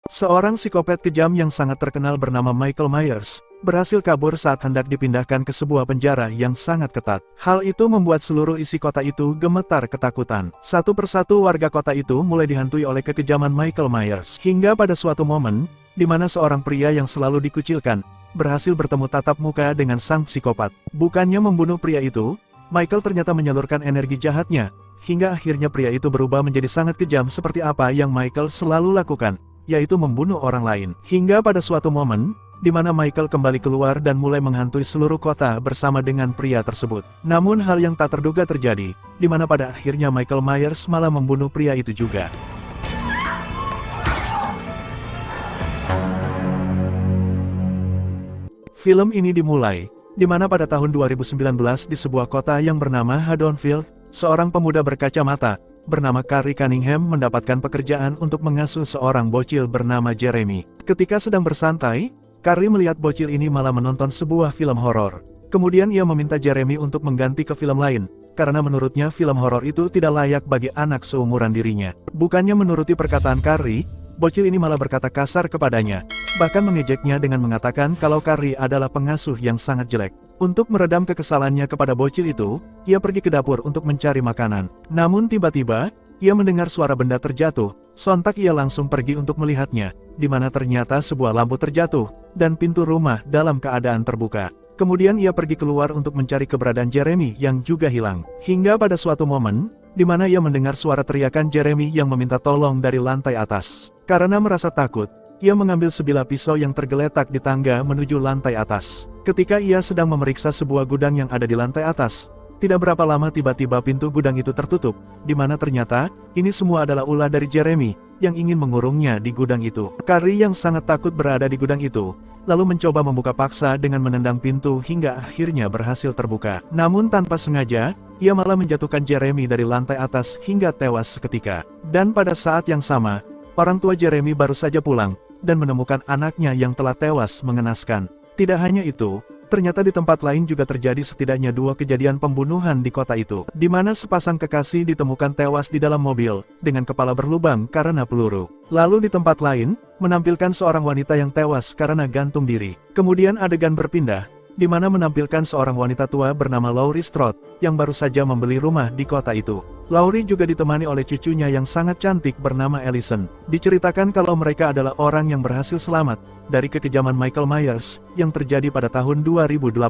Seorang psikopat kejam yang sangat terkenal bernama Michael Myers, berhasil kabur saat hendak dipindahkan ke sebuah penjara yang sangat ketat. Hal itu membuat seluruh isi kota itu gemetar ketakutan. Satu persatu warga kota itu mulai dihantui oleh kekejaman Michael Myers. Hingga pada suatu momen, di mana seorang pria yang selalu dikucilkan, berhasil bertemu tatap muka dengan sang psikopat. Bukannya membunuh pria itu, Michael ternyata menyalurkan energi jahatnya, hingga akhirnya pria itu berubah menjadi sangat kejam seperti apa yang Michael selalu lakukan, yaitu membunuh orang lain. Hingga pada suatu momen, di mana Michael kembali keluar dan mulai menghantui seluruh kota bersama dengan pria tersebut. Namun hal yang tak terduga terjadi, di mana pada akhirnya Michael Myers malah membunuh pria itu juga. Film ini dimulai, di mana pada tahun 2019 di sebuah kota yang bernama Haddonfield, seorang pemuda berkacamata bernama Carrie Cunningham mendapatkan pekerjaan untuk mengasuh seorang bocil bernama Jeremy. Ketika sedang bersantai, Carrie melihat bocil ini malah menonton sebuah film horor. Kemudian ia meminta Jeremy untuk mengganti ke film lain, karena menurutnya film horor itu tidak layak bagi anak seumuran dirinya. Bukannya menuruti perkataan Carrie, bocil ini malah berkata kasar kepadanya, bahkan mengejeknya dengan mengatakan kalau Carrie adalah pengasuh yang sangat jelek. Untuk meredam kekesalannya kepada bocil itu, ia pergi ke dapur untuk mencari makanan. Namun tiba-tiba, ia mendengar suara benda terjatuh. Sontak ia langsung pergi untuk melihatnya, di mana ternyata sebuah lampu terjatuh, dan pintu rumah dalam keadaan terbuka. Kemudian ia pergi keluar untuk mencari keberadaan Jeremy yang juga hilang. Hingga pada suatu momen, di mana ia mendengar suara teriakan Jeremy yang meminta tolong dari lantai atas. Karena merasa takut, ia mengambil sebilah pisau yang tergeletak di tangga menuju lantai atas. Ketika ia sedang memeriksa sebuah gudang yang ada di lantai atas, tidak berapa lama tiba-tiba pintu gudang itu tertutup, di mana ternyata, ini semua adalah ulah dari Jeremy, yang ingin mengurungnya di gudang itu. Carrie yang sangat takut berada di gudang itu, lalu mencoba membuka paksa dengan menendang pintu hingga akhirnya berhasil terbuka. Namun tanpa sengaja, ia malah menjatuhkan Jeremy dari lantai atas hingga tewas seketika. Dan pada saat yang sama, orang tua Jeremy baru saja pulang, dan menemukan anaknya yang telah tewas mengenaskan. Tidak hanya itu, ternyata di tempat lain juga terjadi setidaknya 2 kejadian pembunuhan di kota itu, di mana sepasang kekasih ditemukan tewas di dalam mobil, dengan kepala berlubang karena peluru. Lalu di tempat lain, menampilkan seorang wanita yang tewas karena gantung diri. Kemudian adegan berpindah, di mana menampilkan seorang wanita tua bernama Laurie Strode, yang baru saja membeli rumah di kota itu. Laurie juga ditemani oleh cucunya yang sangat cantik bernama Allison. Diceritakan kalau mereka adalah orang yang berhasil selamat dari kekejaman Michael Myers yang terjadi pada tahun 2018.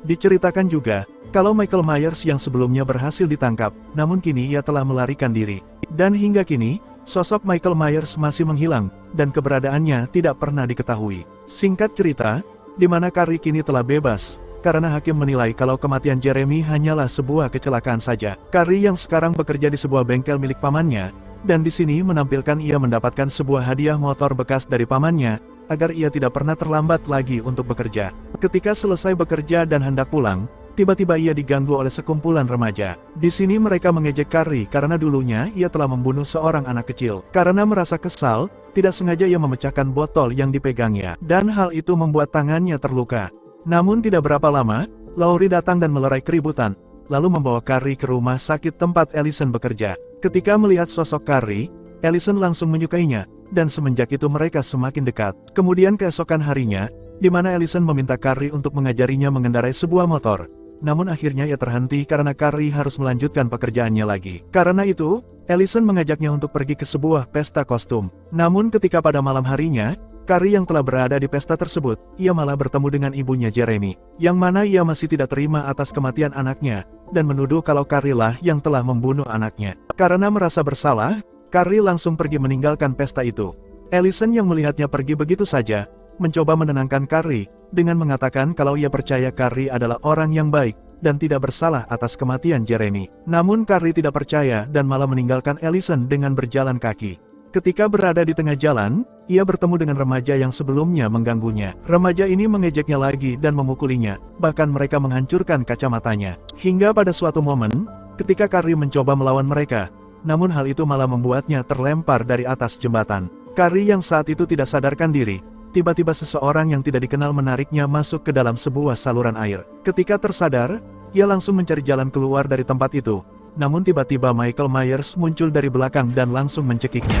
Diceritakan juga kalau Michael Myers yang sebelumnya berhasil ditangkap, namun kini ia telah melarikan diri. Dan hingga kini, sosok Michael Myers masih menghilang, dan keberadaannya tidak pernah diketahui. Singkat cerita, di mana Carrie kini telah bebas, karena hakim menilai kalau kematian Jeremy hanyalah sebuah kecelakaan saja. Carrie yang sekarang bekerja di sebuah bengkel milik pamannya, dan di sini menampilkan ia mendapatkan sebuah hadiah motor bekas dari pamannya, agar ia tidak pernah terlambat lagi untuk bekerja. Ketika selesai bekerja dan hendak pulang, tiba-tiba ia diganggu oleh sekumpulan remaja. Di sini mereka mengejek Carrie karena dulunya ia telah membunuh seorang anak kecil. Karena merasa kesal, tidak sengaja ia memecahkan botol yang dipegangnya, dan hal itu membuat tangannya terluka. Namun tidak berapa lama, Laurie datang dan melerai keributan, lalu membawa Carrie ke rumah sakit tempat Allison bekerja. Ketika melihat sosok Carrie, Allison langsung menyukainya, dan semenjak itu mereka semakin dekat. Kemudian keesokan harinya, di mana Allison meminta Carrie untuk mengajarinya mengendarai sebuah motor. Namun akhirnya ia terhenti karena Carrie harus melanjutkan pekerjaannya lagi. Karena itu, Allison mengajaknya untuk pergi ke sebuah pesta kostum. Namun ketika pada malam harinya, Carrie yang telah berada di pesta tersebut, ia malah bertemu dengan ibunya Jeremy, yang mana ia masih tidak terima atas kematian anaknya, dan menuduh kalau Carrie lah yang telah membunuh anaknya. Karena merasa bersalah, Carrie langsung pergi meninggalkan pesta itu. Allison yang melihatnya pergi begitu saja, mencoba menenangkan Carrie, dengan mengatakan kalau ia percaya Carrie adalah orang yang baik, dan tidak bersalah atas kematian Jeremy. Namun Carrie tidak percaya dan malah meninggalkan Allison dengan berjalan kaki. Ketika berada di tengah jalan, ia bertemu dengan remaja yang sebelumnya mengganggunya. Remaja ini mengejeknya lagi dan memukulinya, bahkan mereka menghancurkan kacamatanya. Hingga pada suatu momen, ketika Carrie mencoba melawan mereka, namun hal itu malah membuatnya terlempar dari atas jembatan. Carrie yang saat itu tidak sadarkan diri, tiba-tiba seseorang yang tidak dikenal menariknya masuk ke dalam sebuah saluran air. Ketika tersadar, ia langsung mencari jalan keluar dari tempat itu. Namun tiba-tiba Michael Myers muncul dari belakang dan langsung mencekiknya.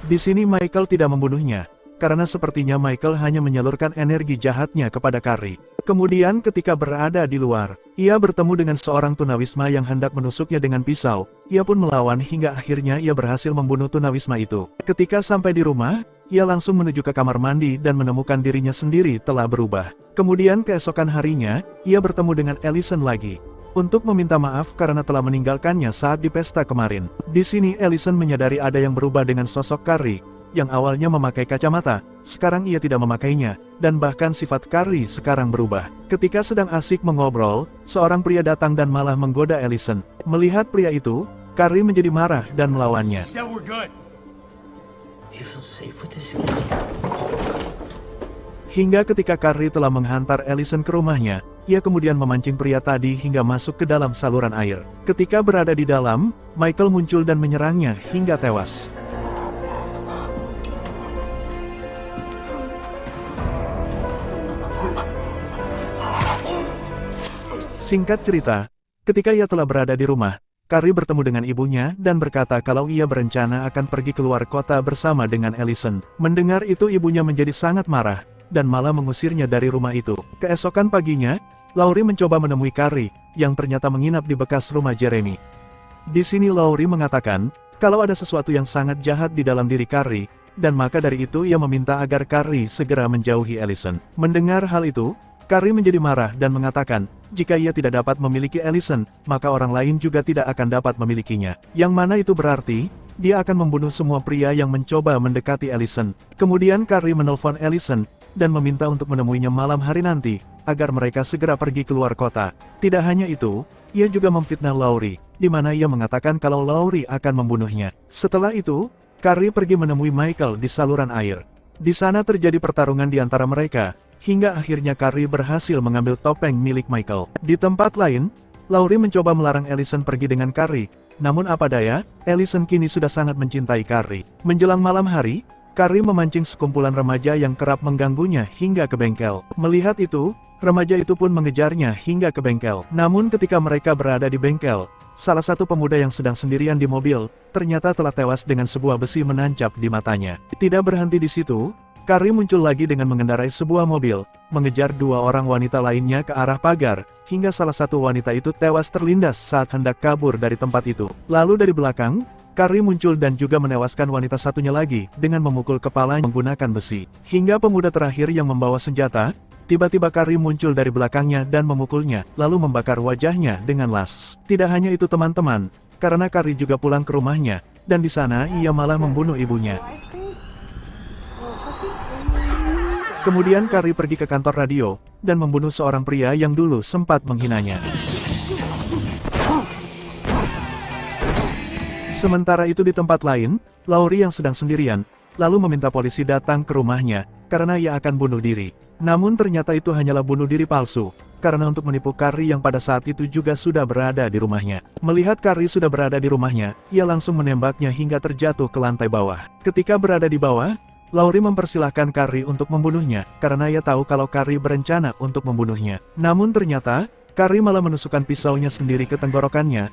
Di sini Michael tidak membunuhnya, karena sepertinya Michael hanya menyalurkan energi jahatnya kepada Carrie. Kemudian ketika berada di luar, ia bertemu dengan seorang tunawisma yang hendak menusuknya dengan pisau. Ia pun melawan hingga akhirnya ia berhasil membunuh tunawisma itu. Ketika sampai di rumah, ia langsung menuju ke kamar mandi dan menemukan dirinya sendiri telah berubah. Kemudian keesokan harinya, ia bertemu dengan Allison lagi untuk meminta maaf karena telah meninggalkannya saat di pesta kemarin. Di sini Allison menyadari ada yang berubah dengan sosok Carrie, yang awalnya memakai kacamata, sekarang ia tidak memakainya, dan bahkan sifat Carrie sekarang berubah. Ketika sedang asik mengobrol, seorang pria datang dan malah menggoda Allison. Melihat pria itu, Carrie menjadi marah dan melawannya. Hingga ketika Carrie telah menghantar Allison ke rumahnya, ia kemudian memancing pria tadi hingga masuk ke dalam saluran air. Ketika berada di dalam, Michael muncul dan menyerangnya hingga tewas. Singkat cerita, ketika ia telah berada di rumah, Carrie bertemu dengan ibunya dan berkata kalau ia berencana akan pergi keluar kota bersama dengan Allison. Mendengar itu ibunya menjadi sangat marah, dan malah mengusirnya dari rumah itu. Keesokan paginya, Laurie mencoba menemui Carrie, yang ternyata menginap di bekas rumah Jeremy. Di sini Laurie mengatakan, kalau ada sesuatu yang sangat jahat di dalam diri Carrie, dan maka dari itu ia meminta agar Carrie segera menjauhi Allison. Mendengar hal itu, Carrie menjadi marah dan mengatakan, jika ia tidak dapat memiliki Allison, maka orang lain juga tidak akan dapat memilikinya. Yang mana itu berarti, dia akan membunuh semua pria yang mencoba mendekati Allison. Kemudian Carrie menelpon Allison, dan meminta untuk menemuinya malam hari nanti, agar mereka segera pergi keluar kota. Tidak hanya itu, ia juga memfitnah Laurie, di mana ia mengatakan kalau Laurie akan membunuhnya. Setelah itu, Carrie pergi menemui Michael di saluran air. Di sana terjadi pertarungan di antara mereka, hingga akhirnya Carrie berhasil mengambil topeng milik Michael. Di tempat lain, Laurie mencoba melarang Allison pergi dengan Carrie, namun apa daya, Allison kini sudah sangat mencintai Carrie. Menjelang malam hari, Carrie memancing sekumpulan remaja yang kerap mengganggunya hingga ke bengkel. Melihat itu, remaja itu pun mengejarnya hingga ke bengkel. Namun ketika mereka berada di bengkel, salah satu pemuda yang sedang sendirian di mobil, ternyata telah tewas dengan sebuah besi menancap di matanya. Tidak berhenti di situ, Carrie muncul lagi dengan mengendarai sebuah mobil, mengejar dua orang wanita lainnya ke arah pagar, hingga salah satu wanita itu tewas terlindas saat hendak kabur dari tempat itu. Lalu dari belakang, Carrie muncul dan juga menewaskan wanita satunya lagi, dengan memukul kepalanya menggunakan besi. Hingga pemuda terakhir yang membawa senjata, tiba-tiba Carrie muncul dari belakangnya dan memukulnya, lalu membakar wajahnya dengan las. Tidak hanya itu teman-teman, karena Carrie juga pulang ke rumahnya, dan di sana ia malah membunuh ibunya. Kemudian Carrie pergi ke kantor radio, dan membunuh seorang pria yang dulu sempat menghinanya. Sementara itu di tempat lain, Laurie yang sedang sendirian, lalu meminta polisi datang ke rumahnya, karena ia akan bunuh diri. Namun ternyata itu hanyalah bunuh diri palsu, karena untuk menipu Carrie yang pada saat itu juga sudah berada di rumahnya. Melihat Carrie sudah berada di rumahnya, ia langsung menembaknya hingga terjatuh ke lantai bawah. Ketika berada di bawah, Laurie mempersilahkan Carrie untuk membunuhnya, karena ia tahu kalau Carrie berencana untuk membunuhnya. Namun ternyata, Carrie malah menusukkan pisaunya sendiri ke tenggorokannya.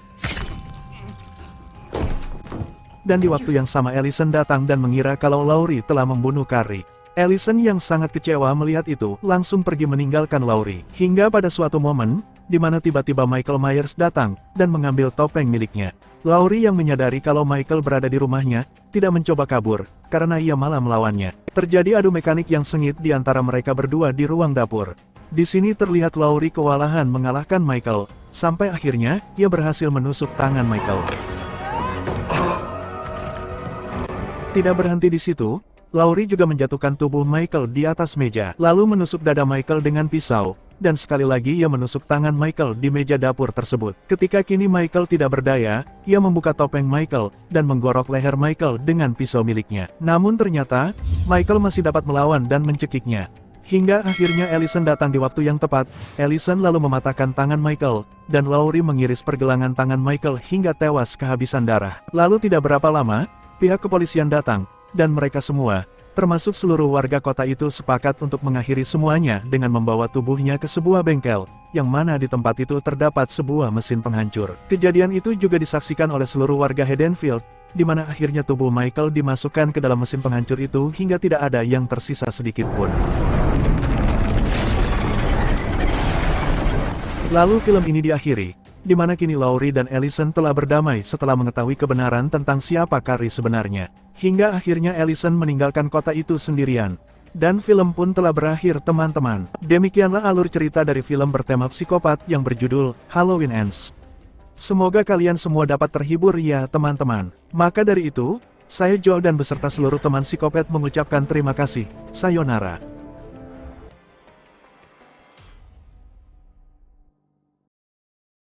Dan di waktu yang sama Allison datang dan mengira kalau Laurie telah membunuh Carrie. Allison yang sangat kecewa melihat itu, langsung pergi meninggalkan Laurie. Hingga pada suatu momen, di mana tiba-tiba Michael Myers datang, dan mengambil topeng miliknya. Laurie yang menyadari kalau Michael berada di rumahnya, tidak mencoba kabur, karena ia malah melawannya. Terjadi adu mekanik yang sengit di antara mereka berdua di ruang dapur. Di sini terlihat Laurie kewalahan mengalahkan Michael, sampai akhirnya, ia berhasil menusuk tangan Michael. Tidak berhenti di situ, Laurie juga menjatuhkan tubuh Michael di atas meja, lalu menusuk dada Michael dengan pisau, dan sekali lagi ia menusuk tangan Michael di meja dapur tersebut. Ketika kini Michael tidak berdaya, ia membuka topeng Michael, dan menggorok leher Michael dengan pisau miliknya. Namun ternyata, Michael masih dapat melawan dan mencekiknya. Hingga akhirnya Allison datang di waktu yang tepat. Allison lalu mematahkan tangan Michael, dan Laurie mengiris pergelangan tangan Michael hingga tewas kehabisan darah. Lalu tidak berapa lama, pihak kepolisian datang, dan mereka semua, termasuk seluruh warga kota itu sepakat untuk mengakhiri semuanya dengan membawa tubuhnya ke sebuah bengkel, yang mana di tempat itu terdapat sebuah mesin penghancur. Kejadian itu juga disaksikan oleh seluruh warga Haddonfield, di mana akhirnya tubuh Michael dimasukkan ke dalam mesin penghancur itu hingga tidak ada yang tersisa sedikit pun. Lalu film ini diakhiri, di mana kini Laurie dan Allison telah berdamai setelah mengetahui kebenaran tentang siapa Carrie sebenarnya. Hingga akhirnya Allison meninggalkan kota itu sendirian. Dan film pun telah berakhir teman-teman. Demikianlah alur cerita dari film bertema psikopat yang berjudul Halloween Ends. Semoga kalian semua dapat terhibur ya teman-teman. Maka dari itu, saya Joe dan beserta seluruh teman psikopat mengucapkan terima kasih. Sayonara.